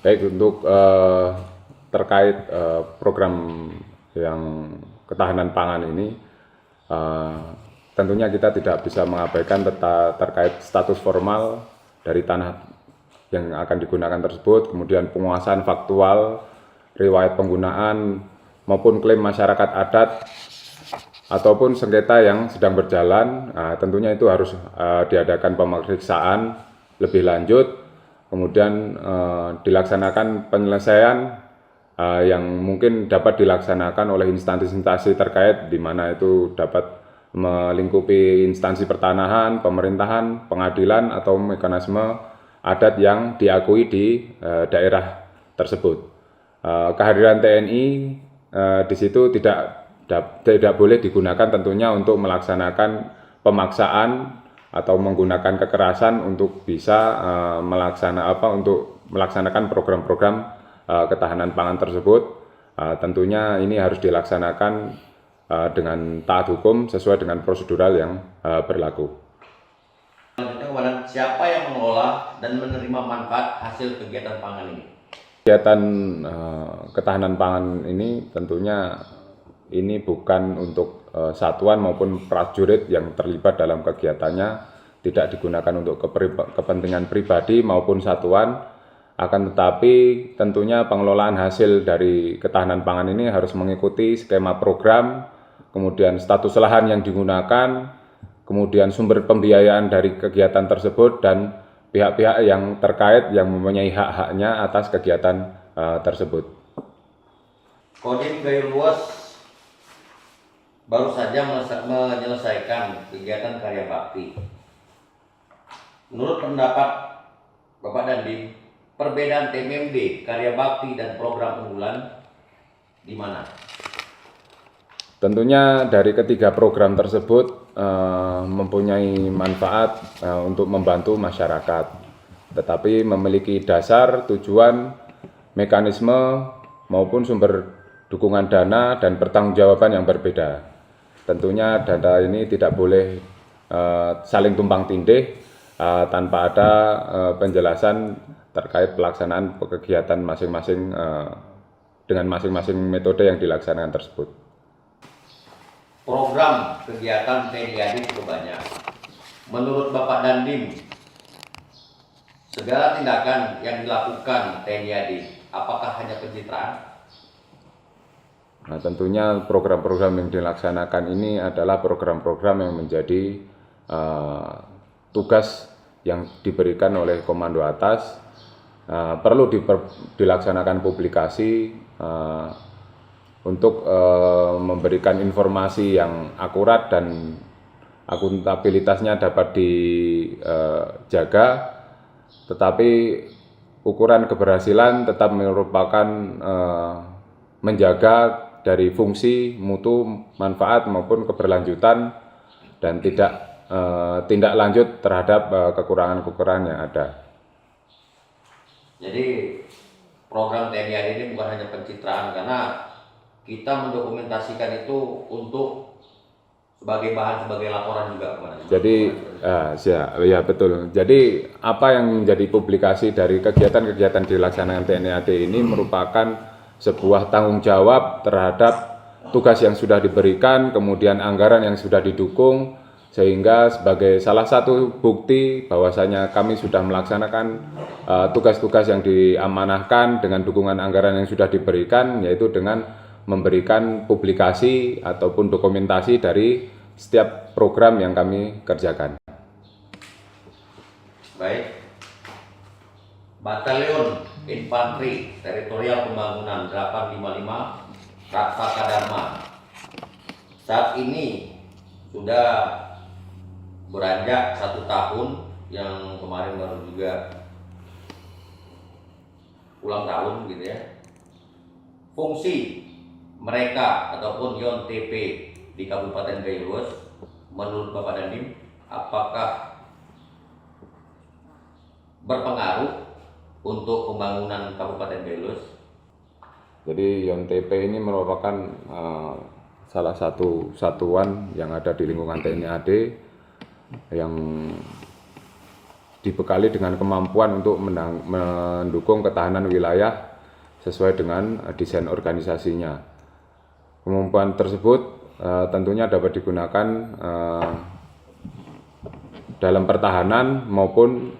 Baik, untuk terkait program yang ketahanan pangan ini, tentunya kita tidak bisa mengabaikan terkait status formal dari tanah yang akan digunakan tersebut, kemudian penguasaan faktual, riwayat penggunaan, maupun klaim masyarakat adat ataupun sengketa yang sedang berjalan. Tentunya itu harus diadakan pemeriksaan lebih lanjut, kemudian dilaksanakan penyelesaian yang mungkin dapat dilaksanakan oleh instansi-instansi terkait, di mana itu dapat melingkupi instansi pertanahan, pemerintahan, pengadilan, atau mekanisme adat yang diakui di daerah tersebut. Kehadiran TNI di situ tidak boleh digunakan tentunya untuk melaksanakan pemaksaan atau menggunakan kekerasan untuk bisa melaksanakan program-program ketahanan pangan tersebut. Tentunya ini harus dilaksanakan dengan taat hukum sesuai dengan prosedural yang berlaku. Selanjutnya, siapa yang mengelola dan menerima manfaat hasil kegiatan pangan ini? Kegiatan ketahanan pangan ini tentunya ini bukan untuk satuan maupun prajurit yang terlibat dalam kegiatannya, tidak digunakan untuk kepentingan pribadi maupun satuan, akan tetapi tentunya pengelolaan hasil dari ketahanan pangan ini harus mengikuti skema program, kemudian status lahan yang digunakan, kemudian sumber pembiayaan dari kegiatan tersebut, dan pihak-pihak yang terkait yang mempunyai hak-haknya atas kegiatan tersebut. Kodim Gayo Luas baru saja menyelesaikan kegiatan karya bakti. Menurut pendapat Bapak Dandim, perbedaan TMMD, karya bakti, dan program unggulan di mana? Tentunya dari ketiga program tersebut mempunyai manfaat untuk membantu masyarakat, tetapi memiliki dasar, tujuan, mekanisme, maupun sumber dukungan dana dan pertanggungjawaban yang berbeda. Tentunya data ini tidak boleh saling tumpang tindih tanpa ada penjelasan terkait pelaksanaan kegiatan masing-masing dengan masing-masing metode yang dilaksanakan tersebut. Program kegiatan TNI AD cukup banyak. Menurut Bapak Dandim, segala tindakan yang dilakukan TNI AD apakah hanya pencitraan? Nah, tentunya program-program yang dilaksanakan ini adalah program-program yang menjadi tugas yang diberikan oleh komando atas. Perlu dilaksanakan publikasi untuk memberikan informasi yang akurat dan akuntabilitasnya dapat dijaga, tetapi ukuran keberhasilan tetap merupakan menjaga dari fungsi, mutu, manfaat maupun keberlanjutan, dan tidak tindak lanjut terhadap kekurangan-kekurangan yang ada. Jadi program TNI AD ini bukan hanya pencitraan, karena kita mendokumentasikan itu untuk sebagai bahan, sebagai laporan juga kepada. Jadi ya betul. Jadi apa yang menjadi publikasi dari kegiatan-kegiatan dilaksanakan TNI AD ini merupakan sebuah tanggung jawab terhadap tugas yang sudah diberikan, kemudian anggaran yang sudah didukung, sehingga sebagai salah satu bukti bahwasanya kami sudah melaksanakan tugas-tugas yang diamanahkan dengan dukungan anggaran yang sudah diberikan, yaitu dengan memberikan publikasi ataupun dokumentasi dari setiap program yang kami kerjakan. Baik. Batalion Infanteri Teritorial Pembangunan 855 Raksasa Dharma saat ini sudah beranjak 1 tahun, yang kemarin baru juga ulang tahun gitu ya. Fungsi mereka ataupun Yon TP di Kabupaten Gayo Luas menurut Bapak Dandim apakah berpengaruh untuk pembangunan Kabupaten Gayo Luas? Jadi Yon TP ini merupakan salah satu satuan yang ada di lingkungan TNI AD yang dibekali dengan kemampuan untuk mendukung ketahanan wilayah sesuai dengan desain organisasinya. Kemampuan tersebut tentunya dapat digunakan dalam pertahanan maupun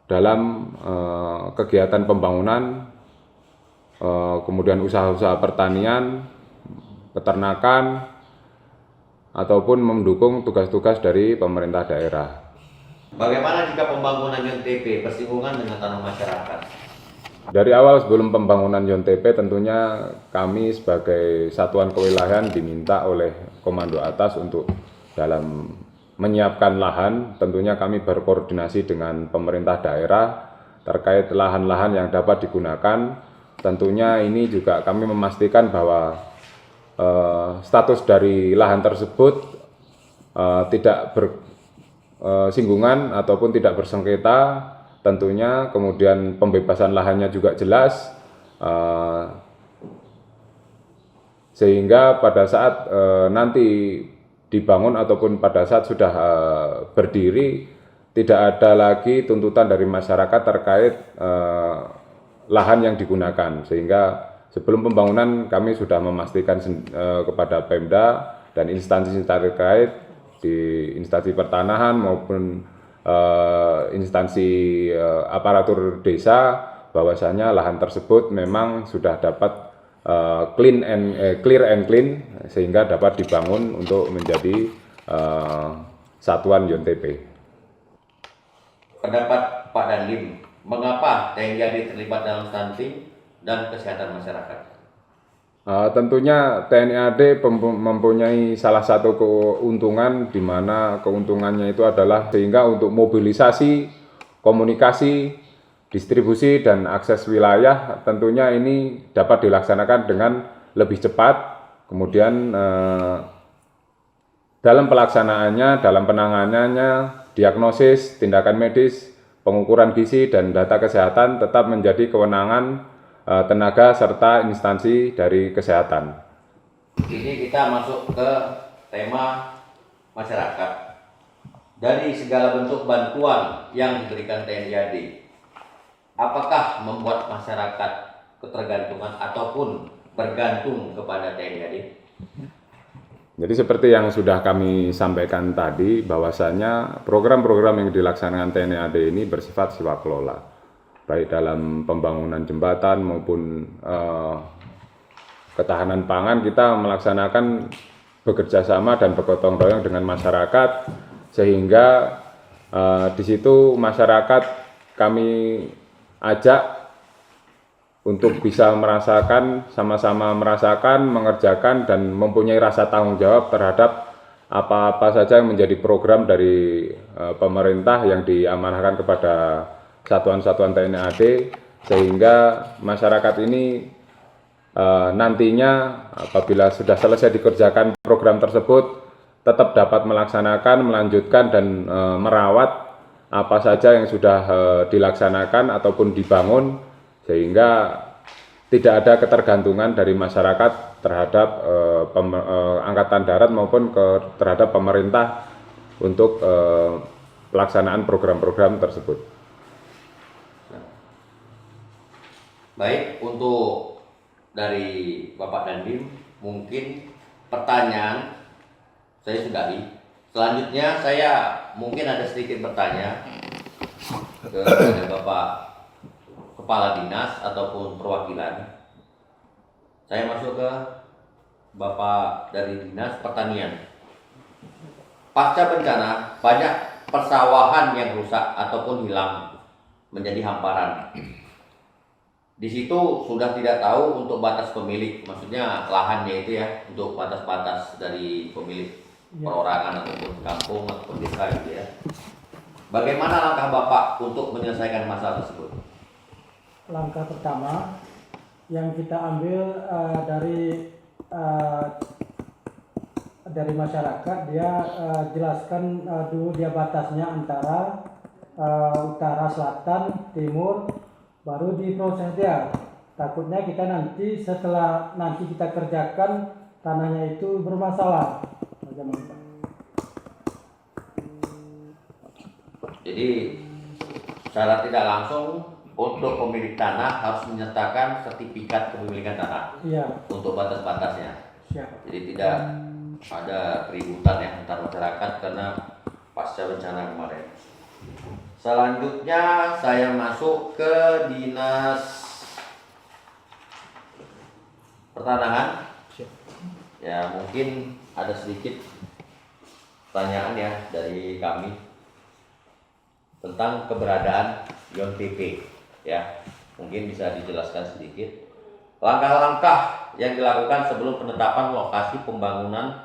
dalam kegiatan pembangunan, kemudian usaha-usaha pertanian, peternakan, ataupun mendukung tugas-tugas dari pemerintah daerah. Bagaimana jika pembangunan YONTP bersinggungan dengan tanah masyarakat? Dari awal sebelum pembangunan YONTP tentunya kami sebagai satuan kewilayahan diminta oleh komando atas untuk dalam menyiapkan lahan. Tentunya kami berkoordinasi dengan pemerintah daerah terkait lahan-lahan yang dapat digunakan. Tentunya ini juga kami memastikan bahwa status dari lahan tersebut tidak bersinggungan ataupun tidak bersengketa. Tentunya kemudian pembebasan lahannya juga jelas, sehingga pada saat nanti dibangun ataupun pada saat sudah berdiri tidak ada lagi tuntutan dari masyarakat terkait lahan yang digunakan, sehingga sebelum pembangunan kami sudah memastikan kepada Pemda dan instansi terkait di instansi pertanahan maupun instansi aparatur desa bahwasanya lahan tersebut memang sudah dapat clear and clean sehingga dapat dibangun untuk menjadi satuan YONTP. Pendapat Pak Dandim, mengapa TNI AD terlibat dalam stunting dan kesehatan masyarakat? Tentunya TNI AD mempunyai salah satu keuntungan, di mana keuntungannya itu adalah sehingga untuk mobilisasi, komunikasi, distribusi dan akses wilayah tentunya ini dapat dilaksanakan dengan lebih cepat. Kemudian dalam pelaksanaannya, dalam penanganannya, diagnosis, tindakan medis, pengukuran gizi dan data kesehatan tetap menjadi kewenangan tenaga serta instansi dari kesehatan. Ini kita masuk ke tema masyarakat. Dari segala bentuk bantuan yang diberikan TNI AD, apakah membuat masyarakat ketergantungan ataupun bergantung kepada TNI AD? Jadi seperti yang sudah kami sampaikan tadi, bahwasanya program-program yang dilaksanakan TNI AD ini bersifat swakelola, baik dalam pembangunan jembatan maupun ketahanan pangan. Kita melaksanakan bekerja sama dan bergotong royong dengan masyarakat, sehingga di situ masyarakat kami ajak untuk bisa merasakan, sama-sama merasakan, mengerjakan dan mempunyai rasa tanggung jawab terhadap apa-apa saja yang menjadi program dari pemerintah yang diamanahkan kepada satuan-satuan TNI AD, sehingga masyarakat ini nantinya apabila sudah selesai dikerjakan program tersebut tetap dapat melaksanakan, melanjutkan dan merawat apa saja yang sudah dilaksanakan ataupun dibangun, sehingga tidak ada ketergantungan dari masyarakat terhadap Angkatan Darat maupun terhadap pemerintah untuk pelaksanaan program-program tersebut. Baik, untuk dari Bapak Dandim mungkin pertanyaan saya sudahi. Selanjutnya saya mungkin ada sedikit bertanya kepada Bapak Kepala Dinas ataupun perwakilan. Saya masuk ke Bapak dari Dinas Pertanian. Pasca bencana banyak persawahan yang rusak ataupun hilang menjadi hamparan. Di situ sudah tidak tahu untuk batas pemilik, maksudnya lahannya itu ya, untuk batas-batas dari pemilik perorangan ataupun kampung ataupun desa gitu ya. Bagaimana langkah Bapak untuk menyelesaikan masalah tersebut? Langkah pertama yang kita ambil dari masyarakat, dia jelaskan dulu dia batasnya antara utara, selatan, timur, baru diproses dia. Takutnya kita nanti setelah nanti kita kerjakan tanahnya itu bermasalah. Jadi secara tidak langsung untuk pemilik tanah harus menyertakan sertifikat kepemilikan tanah Iya, untuk batas-batasnya. siap. Jadi tidak ada keributan ya antar masyarakat karena pasca bencana kemarin. Selanjutnya saya masuk ke Dinas Pertanahan. Siap. Ya mungkin ada sedikit pertanyaan ya dari kami tentang keberadaan YONTP ya. Mungkin bisa dijelaskan sedikit langkah-langkah yang dilakukan sebelum penetapan lokasi pembangunan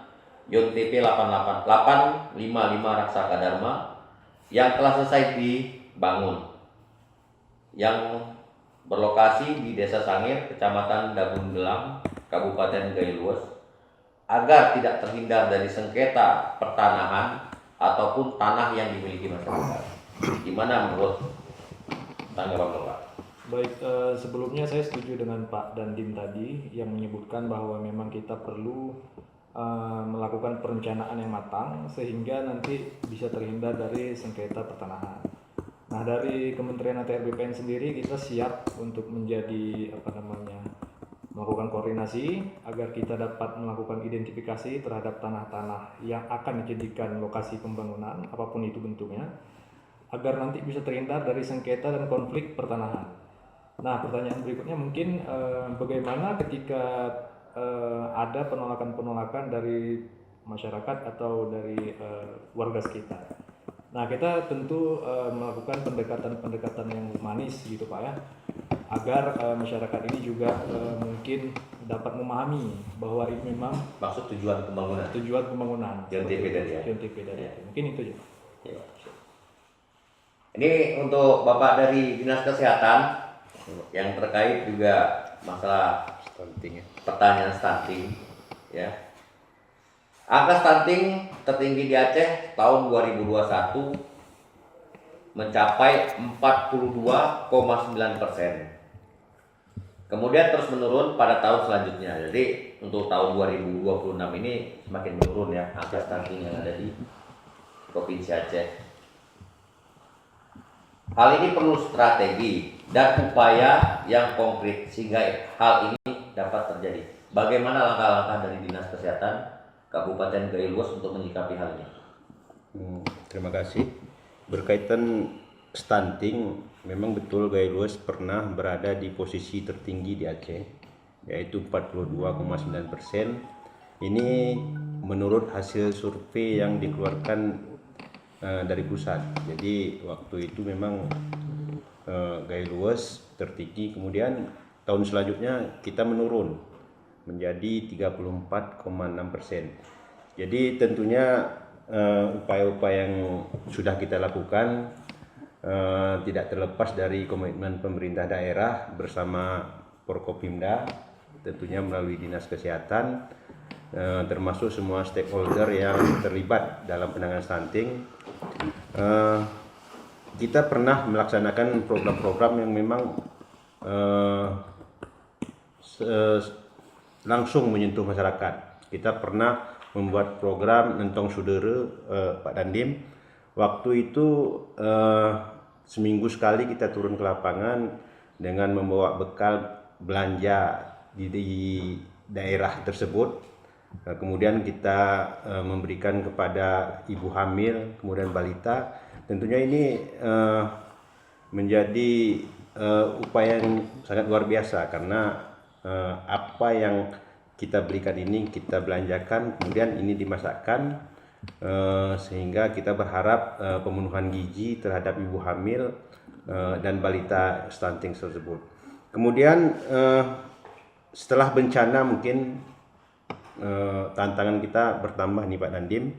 YONTP 855 Raksaka Dharma yang telah selesai dibangun, yang berlokasi di Desa Sangir, Kecamatan Dagun Gelang, Kabupaten Gailues, agar tidak terhindar dari sengketa pertanahan ataupun tanah yang dimiliki masyarakat. Gimana menurut tanggapan Bapak? Baik, sebelumnya saya setuju dengan Pak Dandim tadi yang menyebutkan bahwa memang kita perlu melakukan perencanaan yang matang sehingga nanti bisa terhindar dari sengketa pertanahan. Nah, dari Kementerian ATR BPN sendiri kita siap untuk menjadi melakukan koordinasi agar kita dapat melakukan identifikasi terhadap tanah-tanah yang akan dijadikan lokasi pembangunan apapun itu bentuknya, agar nanti bisa terhindar dari sengketa dan konflik pertanahan. Nah, pertanyaan berikutnya mungkin bagaimana ketika ada penolakan-penolakan dari masyarakat atau dari warga sekitar. Nah, kita tentu melakukan pendekatan-pendekatan yang manis gitu Pak ya, agar masyarakat ini juga mungkin dapat memahami bahwa ini memang Maksud tujuan pembangunan YONTP tadi ya. YONTP tadi. Ya. Mungkin itu aja. Ya. Ini untuk Bapak dari Dinas Kesehatan yang terkait juga masalah Stunting ya. pertanyaan stunting ya. Angka stunting tertinggi di Aceh tahun 2021 mencapai 42,9%. Kemudian terus menurun pada tahun selanjutnya. Jadi untuk tahun 2026 ini semakin menurun ya angka stunting yang ada di Provinsi Aceh. Hal ini perlu strategi dan upaya yang konkret sehingga hal ini dapat terjadi. Bagaimana langkah-langkah dari Dinas Kesehatan Kabupaten Gailues untuk menyikapi hal ini? Terima kasih. Berkaitan stunting, memang betul Gailues pernah berada di posisi tertinggi di Aceh, yaitu 42,9%. Ini menurut hasil survei yang dikeluarkan dari pusat. Jadi waktu itu memang Gailues tertinggi, kemudian tahun selanjutnya kita menurun menjadi 34,6%. Jadi tentunya upaya-upaya yang sudah kita lakukan tidak terlepas dari komitmen pemerintah daerah bersama Forkopimda, tentunya melalui Dinas Kesehatan, termasuk semua stakeholder yang terlibat dalam penanganan stunting. Kita pernah melaksanakan program-program yang memang langsung menyentuh masyarakat. Kita pernah membuat program Entong Sudere, Pak Dandim. Waktu itu seminggu sekali kita turun ke lapangan dengan membawa bekal belanja di daerah tersebut. Kemudian kita memberikan kepada ibu hamil, kemudian balita. Tentunya ini menjadi upaya yang sangat luar biasa karena apa yang kita berikan ini kita belanjakan, kemudian ini dimasakkan sehingga kita berharap pemenuhan gizi terhadap ibu hamil dan balita stunting tersebut. Kemudian setelah bencana mungkin tantangan kita bertambah nih Pak Dandim,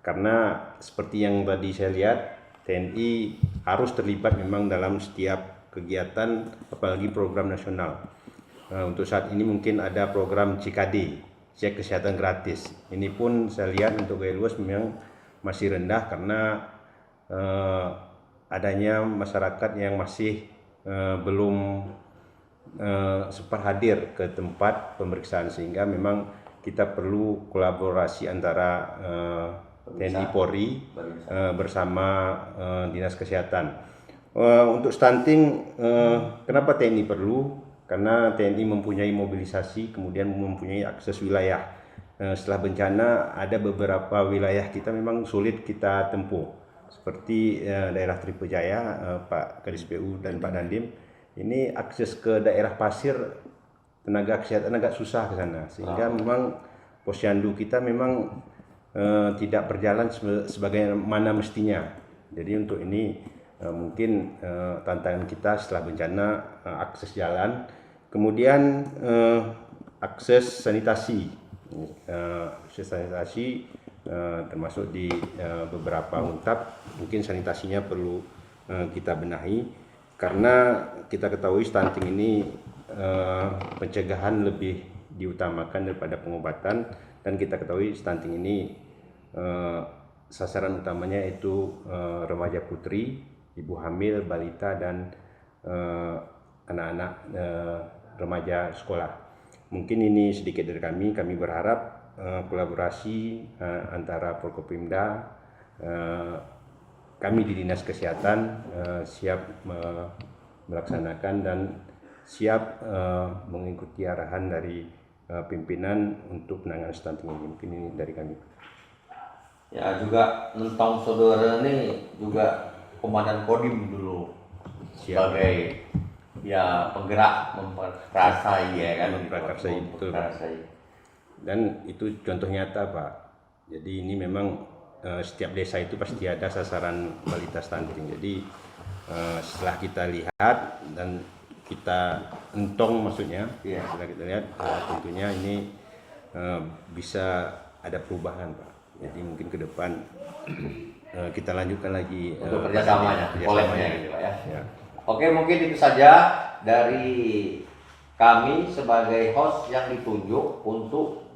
karena seperti yang tadi saya lihat TNI harus terlibat memang dalam setiap kegiatan, apalagi program nasional. Untuk saat ini mungkin ada program CKD, cek kesehatan gratis. Ini pun saya lihat untuk Gailues memang masih rendah karena adanya masyarakat yang masih belum sempat hadir ke tempat pemeriksaan, sehingga memang kita perlu kolaborasi antara TNI Polri bersama Dinas Kesehatan. Untuk stunting, kenapa TNI perlu? Karena TNI mempunyai mobilisasi, kemudian mempunyai akses wilayah. Setelah bencana, ada beberapa wilayah kita memang sulit kita tempuh, seperti daerah Tripejaya, Pak Kadis PU dan Pak Dandim. Ini akses ke daerah pasir, tenaga kesehatan agak susah ke sana, sehingga memang posyandu kita memang tidak berjalan sebagaimana mestinya. Jadi untuk ini mungkin tantangan kita setelah bencana, akses jalan, kemudian akses sanitasi, termasuk di beberapa untap mungkin sanitasinya perlu kita benahi, karena kita ketahui stunting ini pencegahan lebih diutamakan daripada pengobatan, dan kita ketahui stunting ini sasaran utamanya itu remaja putri, ibu hamil, balita, dan anak-anak remaja sekolah. Mungkin ini sedikit dari kami. Kami berharap kolaborasi antara Forkopimda, kami di Dinas Kesehatan siap melaksanakan dan siap mengikuti arahan dari pimpinan untuk penanganan stunting ini. Mungkin ini dari kami. Ya, juga Nentong saudara ini juga komandan Kodim dulu. Siap. Sebagai ya penggerak memperkasai, ya kan, Memperkasai, betul, Pak. memperkasai. Dan itu contoh nyata, Pak. Jadi ini memang setiap desa itu pasti ada sasaran balita stunting. Jadi setelah kita lihat dan kita entong, maksudnya, Iya. setelah kita lihat tentunya ini bisa ada perubahan, Pak. Jadi mungkin ke depan kita lanjutkan lagi Untuk kerjasamanya, koleknya gitu Pak ya. Ya. Oke, mungkin itu saja dari kami sebagai host yang ditunjuk untuk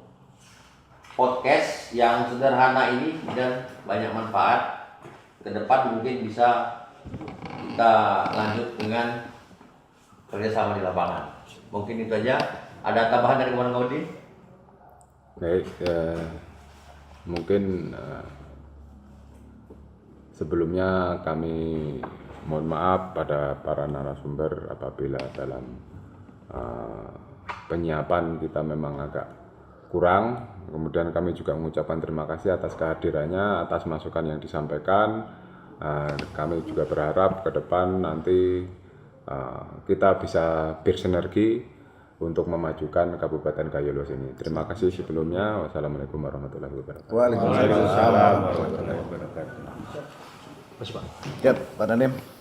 podcast yang sederhana ini dan banyak manfaat. Ke depan mungkin bisa kita lanjut dengan kerjasama di lapangan. Mungkin itu aja. Ada tambahan dari Komandan Kodim? Baik, mungkin sebelumnya kami mohon maaf pada para narasumber apabila dalam penyiapan kita memang agak kurang. Kemudian kami juga mengucapkan terima kasih atas kehadirannya, atas masukan yang disampaikan. Kami juga berharap ke depan nanti kita bisa bersinergi untuk memajukan Kabupaten Kayulos ini. Terima kasih sebelumnya. Wassalamualaikum warahmatullahi wabarakatuh. Waalaikumsalam warahmatullahi warahmatullahi wabarakatuh. wabarakatuh. Ya, Pak Dandim.